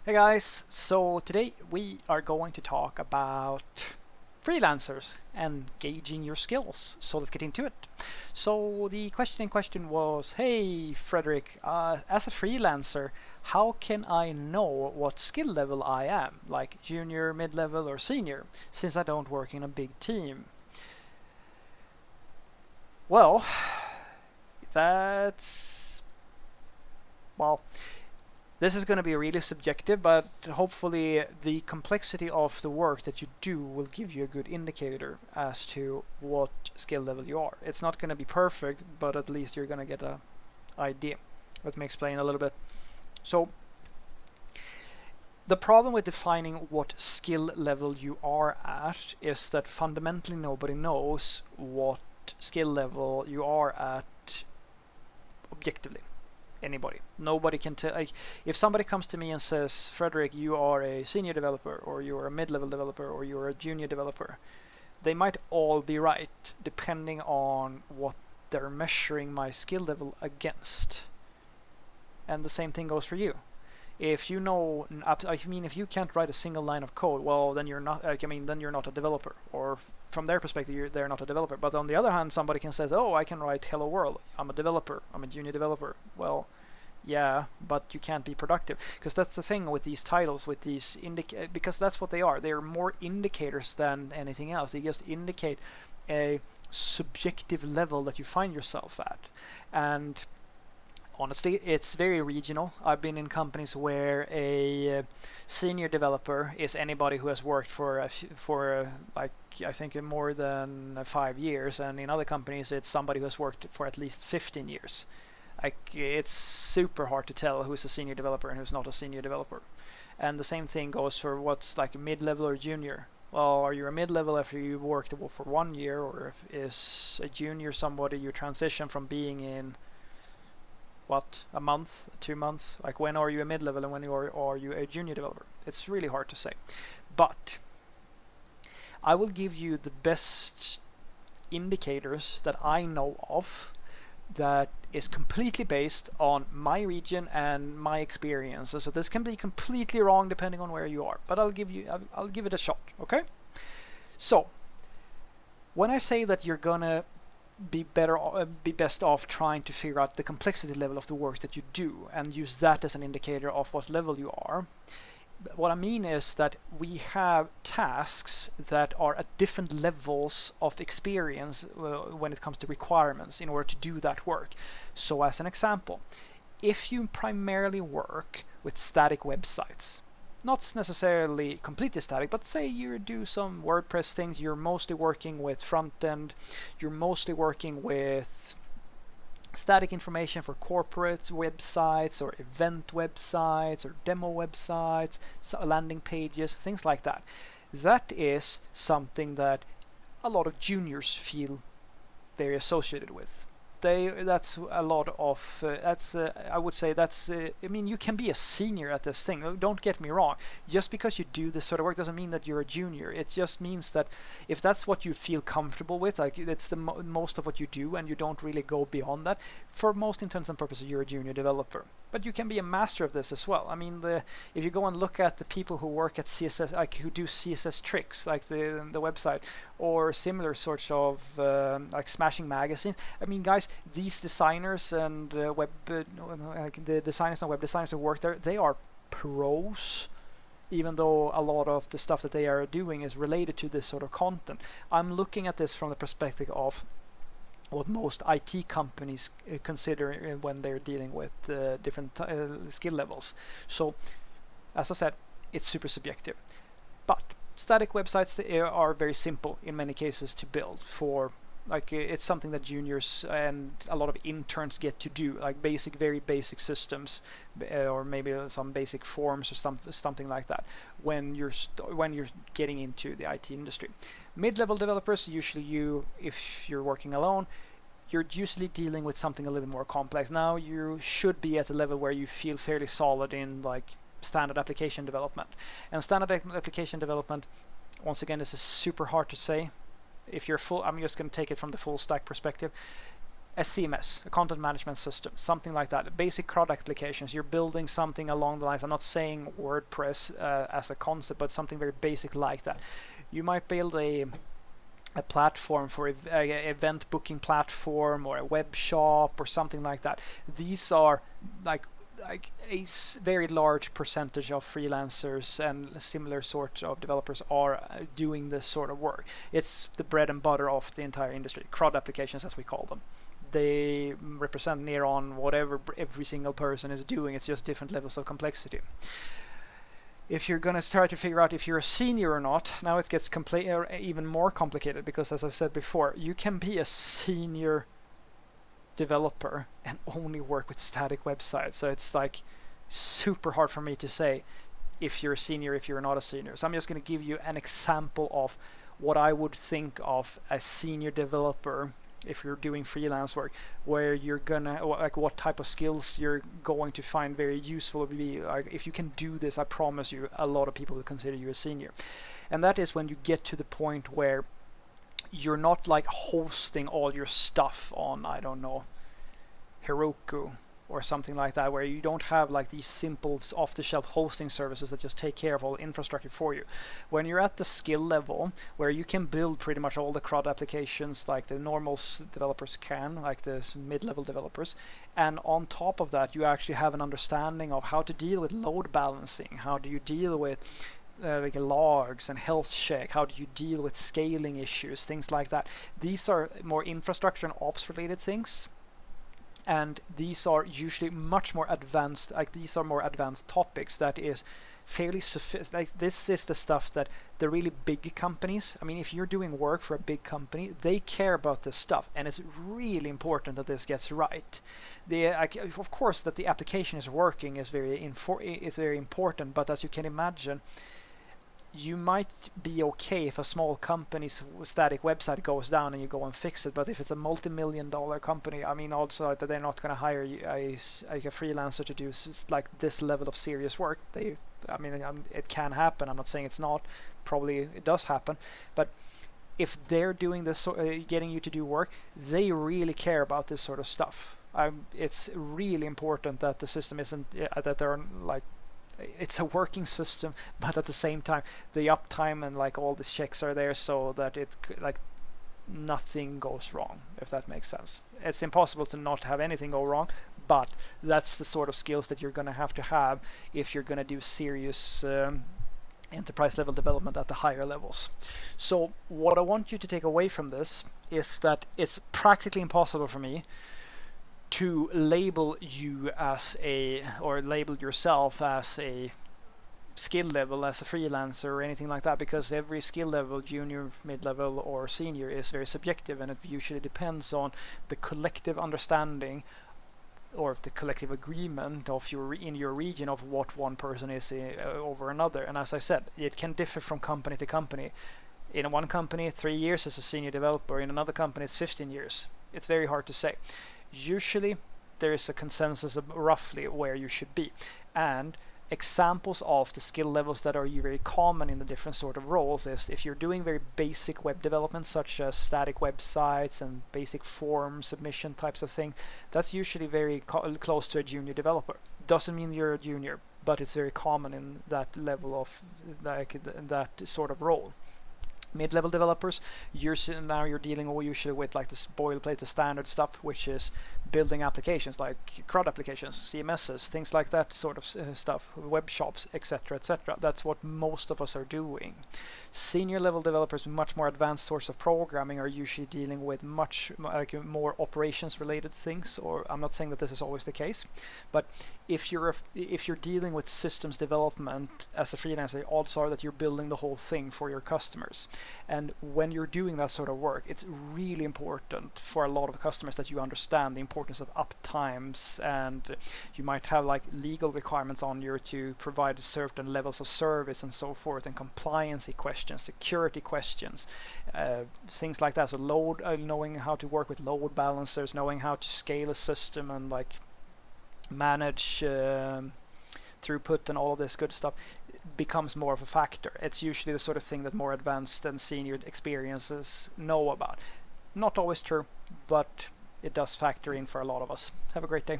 Hey guys, so today we are going to talk about freelancers and gauging your skills. So let's get into it. So the question in question was, hey Frederick, as a freelancer, how can I know what skill level I am, like junior, mid-level or senior, since I don't work in a big team? Well, that's well, this is going to be really subjective, but hopefully the complexity of the work that you do will give you a good indicator as to what skill level you are. It's not going to be perfect, but at least you're going to get an idea. Let me explain a little bit. So the problem with defining what skill level you are at is that fundamentally nobody knows what skill level you are at objectively. Anybody. Nobody can tell. Like, if somebody comes to me and says, Frederick, you are a senior developer, or you are a mid level developer, or you are a junior developer, they might all be right depending on what they're measuring my skill level against. And the same thing goes for you. If you know, I mean, if you can't write a single line of code, well, then you're not. Then you're not a developer. Or from their perspective, they're not a developer. But on the other hand, somebody can say, "Oh, I can write Hello World. I'm a developer. I'm a junior developer." Well, yeah, but you can't be productive because that's the thing with these titles, with these because that's what they are. They're more indicators than anything else. They just indicate a subjective level that you find yourself at, and honestly, it's very regional. I've been in companies where a senior developer is anybody who has worked for like I think more than 5 years, and in other companies it's somebody who has worked for at least 15 years. Like it's super hard to tell who's a senior developer and who's not a senior developer. And the same thing goes for what's like mid-level or junior. Well, are you a mid-level after you worked for 1 year, or if is a junior somebody you transition from being in what, a month, 2 months? Like when are you a mid-level and when are you a junior developer? It's really hard to say. But I will give you the best indicators that I know of that is completely based on my region and my experiences. So this can be completely wrong depending on where you are, but I'll give it a shot. Okay. So when I say that you're gonna be best off trying to figure out the complexity level of the work that you do and use that as an indicator of what level you are. What I mean is that we have tasks that are at different levels of experience when it comes to requirements in order to do that work. So as an example, if you primarily work with static websites, not necessarily completely static, but say you do some WordPress things, you're mostly working with front end, you're mostly working with static information for corporate websites or event websites or demo websites, landing pages, things like that. That is something that a lot of juniors feel very associated with. That's a lot of that's I would say that's I mean, you can be a senior at this thing. Don't get me wrong. Just because you do this sort of work doesn't mean that you're a junior. It just means that if that's what you feel comfortable with, like it's the most of what you do, and you don't really go beyond that, for most intents and purposes, you're a junior developer. But you can be a master of this as well. I mean, if you go and look at the people who work at CSS, like who do CSS tricks, like the website, or similar sorts of like smashing magazines. I mean, guys, these designers and the designers and web designers who work there, they are pros. Even though a lot of the stuff that they are doing is related to this sort of content, I'm looking at this from the perspective of what most IT companies consider when they're dealing with different skill levels. So, as I said, it's super subjective. But static websites are very simple in many cases to build for, like it's something that juniors and a lot of interns get to do, like very basic systems, or maybe some basic forms or something like that when you're getting into the IT industry. Mid-level developers, usually if you're working alone, you're usually dealing with something a little more complex. Now you should be at a level where you feel fairly solid in like standard application development. And standard application development, once again, this is super hard to say. If you're full, I'm just going to take it from the full stack perspective. a CMS, a content management system, something like that. Basic CRUD applications. You're building something along the lines. I'm not saying WordPress as a concept, but something very basic like that. You might build a platform for an event booking platform or a web shop or something like that. These are like a very large percentage of freelancers and similar sorts of developers are doing this sort of work. It's the bread and butter of the entire industry. CRUD applications, as we call them. They represent near on whatever every single person is doing. It's just different levels of complexity. If you're going to start to figure out if you're a senior or not, now it gets even more complicated, because as I said before, you can be a senior developer and only work with static websites. So it's like super hard for me to say if you're a senior, if you're not a senior. So I'm just going to give you an example of what I would think of a senior developer if you're doing freelance work, where you're gonna, like, what type of skills you're going to find very useful. Like, if you can do this, I promise you a lot of people will consider you a senior. And that is when you get to the point where you're not like hosting all your stuff on, I don't know, Heroku or something like that, where you don't have like these simple off-the-shelf hosting services that just take care of all the infrastructure for you. When you're at the skill level where you can build pretty much all the CRUD applications like the normal developers can, like the mid-level developers, and on top of that you actually have an understanding of how to deal with load balancing, how do you deal with like logs and health check, how do you deal with scaling issues, things like that. These are more infrastructure and ops related things, and these are usually much more advanced. Like, these are more advanced topics that is fairly sophisticated. Like, this is the stuff that the really big companies, I mean, if you're doing work for a big company, they care about this stuff, and it's really important that this gets right. Of course, that the application is working is very important, but as you can imagine, you might be okay if a small company's static website goes down and you go and fix it, but if it's a multi-million-dollar company, I mean, also that they're not going to hire you, a freelancer to do like this level of serious work. It can happen. I'm not saying it's not. Probably it does happen, but if they're doing this, getting you to do work, they really care about this sort of stuff. It's really important that the system isn't that there are like, it's a working system, but at the same time the uptime and like all the checks are there so that it like nothing goes wrong, if that makes sense. It's impossible to not have anything go wrong, but that's the sort of skills that you're going to have if you're going to do serious enterprise level development at the higher levels. So what I want you to take away from this is that it's practically impossible for me to label you as or label yourself as a skill level, as a freelancer or anything like that, because every skill level, junior, mid-level or senior, is very subjective, and it usually depends on the collective understanding or the collective agreement of in your region of what one person is over another. And as I said, it can differ from company to company. In one company 3 years as a senior developer, in another company it's 15 years. It's very hard to say. Usually there is a consensus of roughly where you should be, and examples of the skill levels that are very common in the different sort of roles is if you're doing very basic web development, such as static websites and basic form submission types of thing, that's usually very close to a junior developer. Doesn't mean you're a junior, but it's very common in that level of that sort of role. Mid-level developers, you're dealing usually with like this boilerplate, the standard stuff, which is building applications like CRUD applications, CMSs, things like that sort of stuff, web shops, etc., etc. That's what most of us are doing. Senior level developers, much more advanced sorts of programming, are usually dealing with much more operations related things. Or I'm not saying that this is always the case, but if you're dealing with systems development as a freelancer, odds are that you're building the whole thing for your customers. And when you're doing that sort of work, it's really important for a lot of customers that you understand the importance of uptimes, and you might have like legal requirements on you to provide certain levels of service and so forth, and compliancy questions, security questions, things like that. So knowing how to work with load balancers, knowing how to scale a system and like manage throughput and all of this good stuff becomes more of a factor. It's usually the sort of thing that more advanced and senior experiences know about. Not always true, but it does factor in for a lot of us. Have a great day.